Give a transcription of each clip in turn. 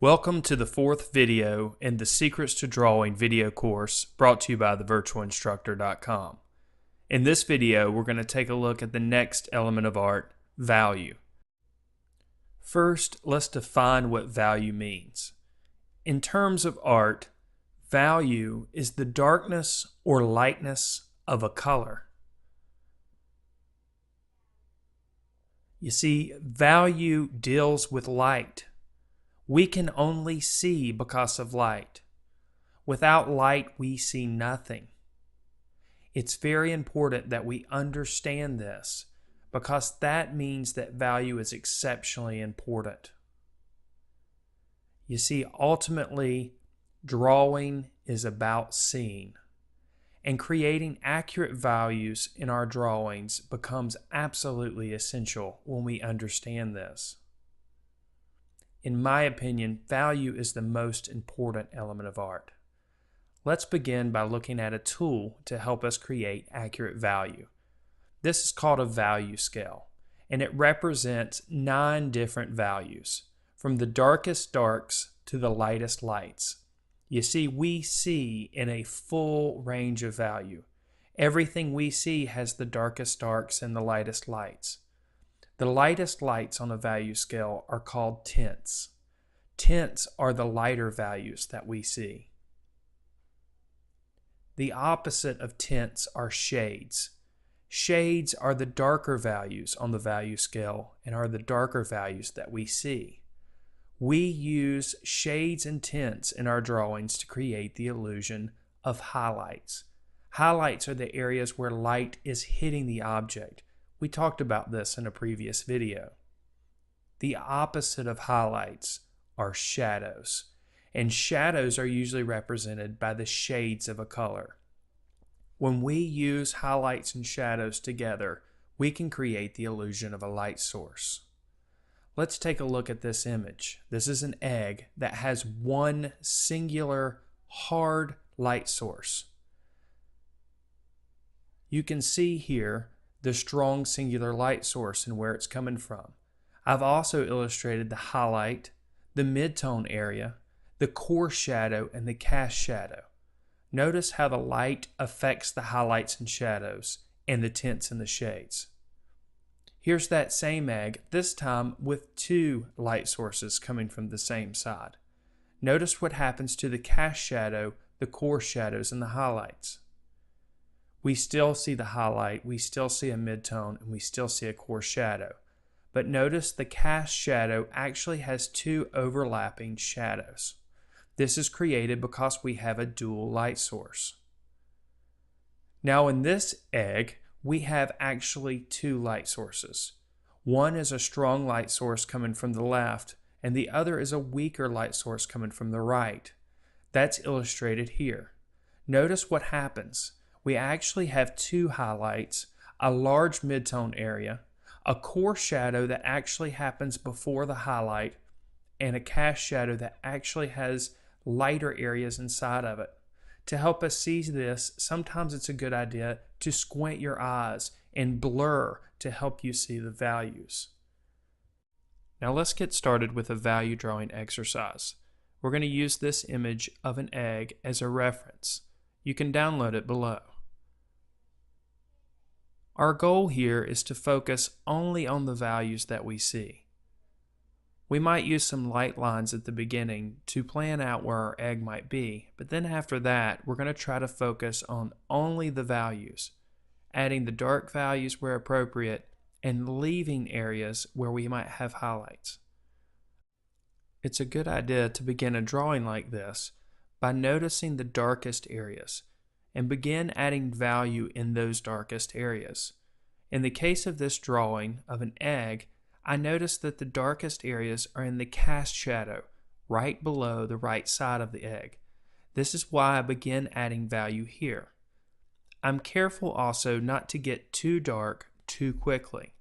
Welcome to the fourth video in the Secrets to Drawing video course brought to you by thevirtualinstructor.com. In this video, we're going to take a look at the next element of art, value. First, let's define what value means. In terms of art, value is the darkness or lightness of a color. You see, value deals with light. We can only see because of light. Without light, we see nothing. It's very important that we understand this because that means that value is exceptionally important. You see, ultimately, drawing is about seeing, and creating accurate values in our drawings becomes absolutely essential when we understand this. In my opinion, value is the most important element of art. Let's begin by looking at a tool to help us create accurate value. This is called a value scale, and it represents 9 different values, from the darkest darks to the lightest lights. You see, we see in a full range of value. Everything we see has the darkest darks and the lightest lights. The lightest lights on a value scale are called tints. Tints are the lighter values that we see. The opposite of tints are shades. Shades are the darker values on the value scale and are the darker values that we see. We use shades and tints in our drawings to create the illusion of highlights. Highlights are the areas where light is hitting the object. We talked about this in a previous video. The opposite of highlights are shadows, and shadows are usually represented by the shades of a color. When we use highlights and shadows together, we can create the illusion of a light source. Let's take a look at this image. This is an egg that has one singular hard light source. You can see here the strong singular light source and where it's coming from. I've also illustrated the highlight, the midtone area, the core shadow, and the cast shadow. Notice how the light affects the highlights and shadows and the tints and the shades. Here's that same egg, this time with 2 light sources coming from the same side. Notice what happens to the cast shadow, the core shadows, and the highlights. We still see the highlight, we still see a midtone, and we still see a core shadow. But notice the cast shadow actually has 2 overlapping shadows. This is created because we have a dual light source. Now in this egg, we have actually 2 light sources. One is a strong light source coming from the left, and the other is a weaker light source coming from the right. That's illustrated here. Notice what happens. We actually have 2 highlights, a large midtone area, a core shadow that actually happens before the highlight, and a cast shadow that actually has lighter areas inside of it. To help us see this, sometimes it's a good idea to squint your eyes and blur to help you see the values. Now let's get started with a value drawing exercise. We're going to use this image of an egg as a reference. You can download it below. Our goal here is to focus only on the values that we see. We might use some light lines at the beginning to plan out where our egg might be, but then after that, we're going to try to focus on only the values, adding the dark values where appropriate and leaving areas where we might have highlights. It's a good idea to begin a drawing like this by noticing the darkest areas and begin adding value in those darkest areas. In the case of this drawing of an egg, I noticed that the darkest areas are in the cast shadow, right below the right side of the egg. This is why I begin adding value here. I'm careful also not to get too dark too quickly.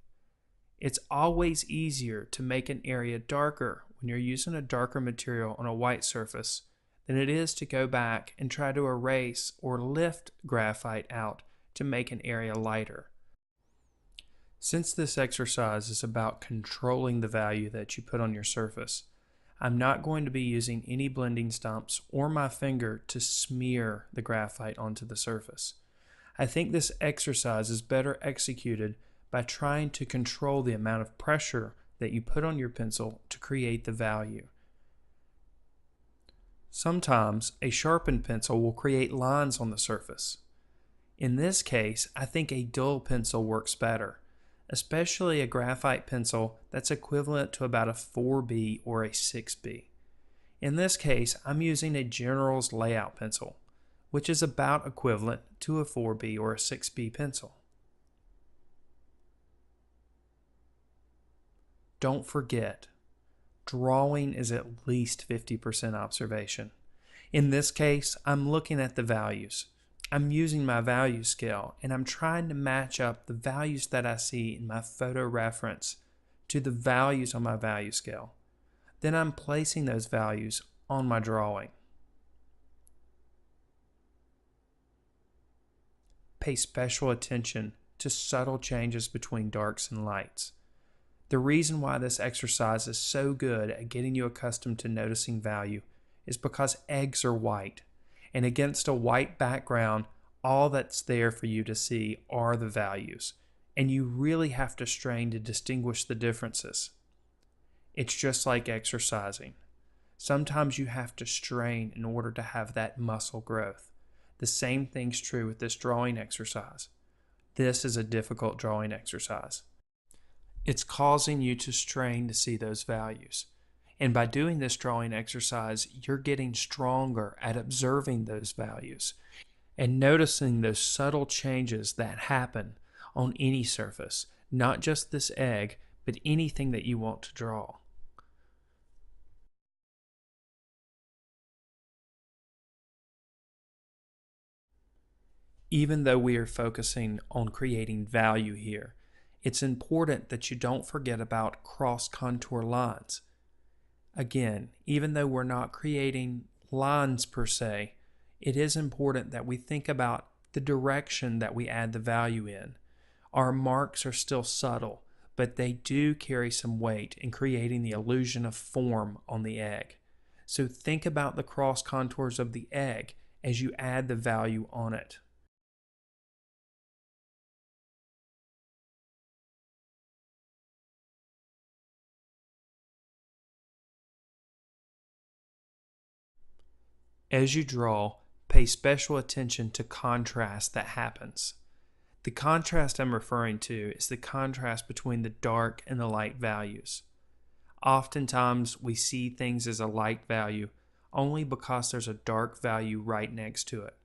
It's always easier to make an area darker when you're using a darker material on a white surface than it is to go back and try to erase or lift graphite out to make an area lighter. Since this exercise is about controlling the value that you put on your surface, I'm not going to be using any blending stumps or my finger to smear the graphite onto the surface. I think this exercise is better executed by trying to control the amount of pressure that you put on your pencil to create the value. Sometimes a sharpened pencil will create lines on the surface. In this case, I think a dull pencil works better, especially a graphite pencil that's equivalent to about a 4B or a 6B. In this case, I'm using a General's Layout pencil, which is about equivalent to a 4B or a 6B pencil. Don't forget, drawing is at least 50% observation. In this case, I'm looking at the values. I'm using my value scale, and I'm trying to match up the values that I see in my photo reference to the values on my value scale. Then I'm placing those values on my drawing. Pay special attention to subtle changes between darks and lights. The reason why this exercise is so good at getting you accustomed to noticing value is because eggs are white, and against a white background, all that's there for you to see are the values, and you really have to strain to distinguish the differences. It's just like exercising. Sometimes you have to strain in order to have that muscle growth. The same thing's true with this drawing exercise. This is a difficult drawing exercise. It's causing you to strain to see those values. And by doing this drawing exercise, you're getting stronger at observing those values and noticing those subtle changes that happen on any surface, not just this egg, but anything that you want to draw. Even though we are focusing on creating value here, it's important that you don't forget about cross-contour lines. Again, even though we're not creating lines per se, it is important that we think about the direction that we add the value in. Our marks are still subtle, but they do carry some weight in creating the illusion of form on the egg. So think about the cross contours of the egg as you add the value on it. As you draw, pay special attention to contrast that happens. The contrast I'm referring to is the contrast between the dark and the light values. Oftentimes, we see things as a light value only because there's a dark value right next to it.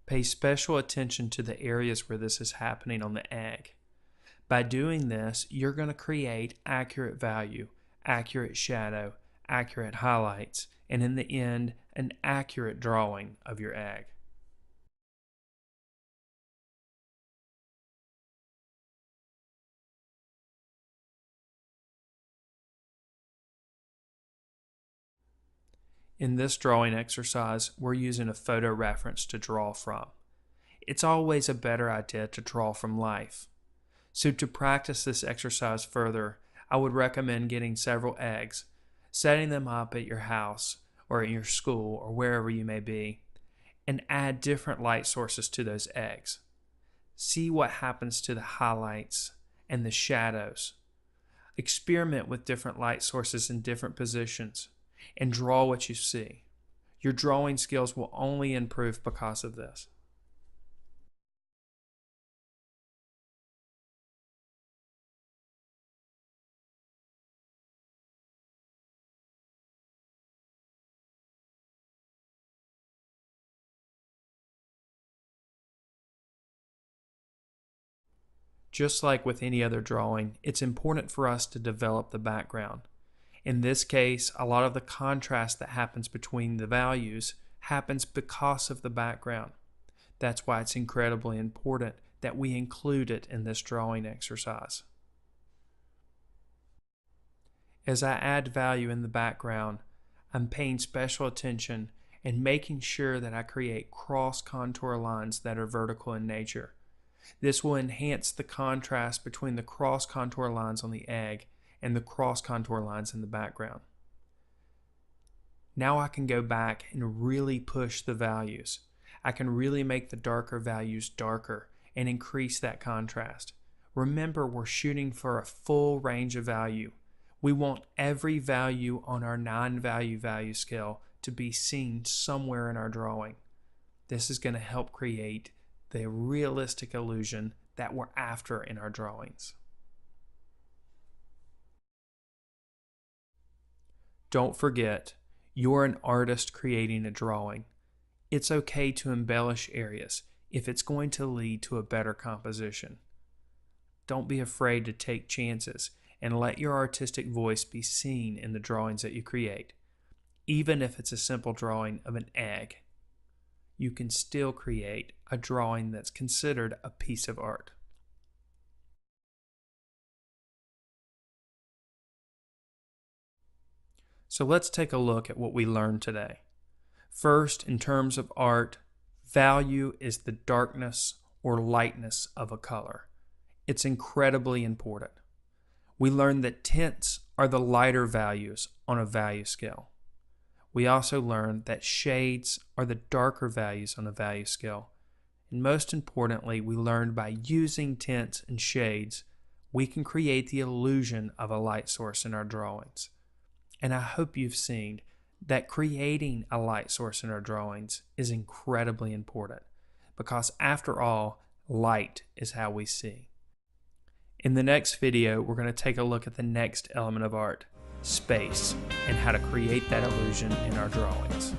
Pay special attention to the areas where this is happening on the egg. By doing this, you're going to create accurate value, accurate shadow, accurate highlights, and in the end, an accurate drawing of your egg. In this drawing exercise, we're using a photo reference to draw from. It's always a better idea to draw from life. So to practice this exercise further, I would recommend getting several eggs, setting them up at your house or at your school or wherever you may be, and add different light sources to those eggs. See what happens to the highlights and the shadows. Experiment with different light sources in different positions and draw what you see. Your drawing skills will only improve because of this. Just like with any other drawing, it's important for us to develop the background. In this case, a lot of the contrast that happens between the values happens because of the background. That's why it's incredibly important that we include it in this drawing exercise. As I add value in the background, I'm paying special attention and making sure that I create cross-contour lines that are vertical in nature. This will enhance the contrast between the cross-contour lines on the egg and the cross-contour lines in the background. Now I can go back and really push the values. I can really make the darker values darker and increase that contrast. Remember, we're shooting for a full range of value. We want every value on our 9-value value scale to be seen somewhere in our drawing. This is going to help create the realistic illusion that we're after in our drawings. Don't forget, you're an artist creating a drawing. It's okay to embellish areas if it's going to lead to a better composition. Don't be afraid to take chances and let your artistic voice be seen in the drawings that you create. Even if it's a simple drawing of an egg, you can still create a drawing that's considered a piece of art. So let's take a look at what we learned today. First, in terms of art, value is the darkness or lightness of a color. It's incredibly important. We learned that tints are the lighter values on a value scale. We also learned that shades are the darker values on a value scale. And most importantly, we learned by using tints and shades, we can create the illusion of a light source in our drawings. And I hope you've seen that creating a light source in our drawings is incredibly important, because after all, light is how we see. In the next video, we're going to take a look at the next element of art, space, and how to create that illusion in our drawings.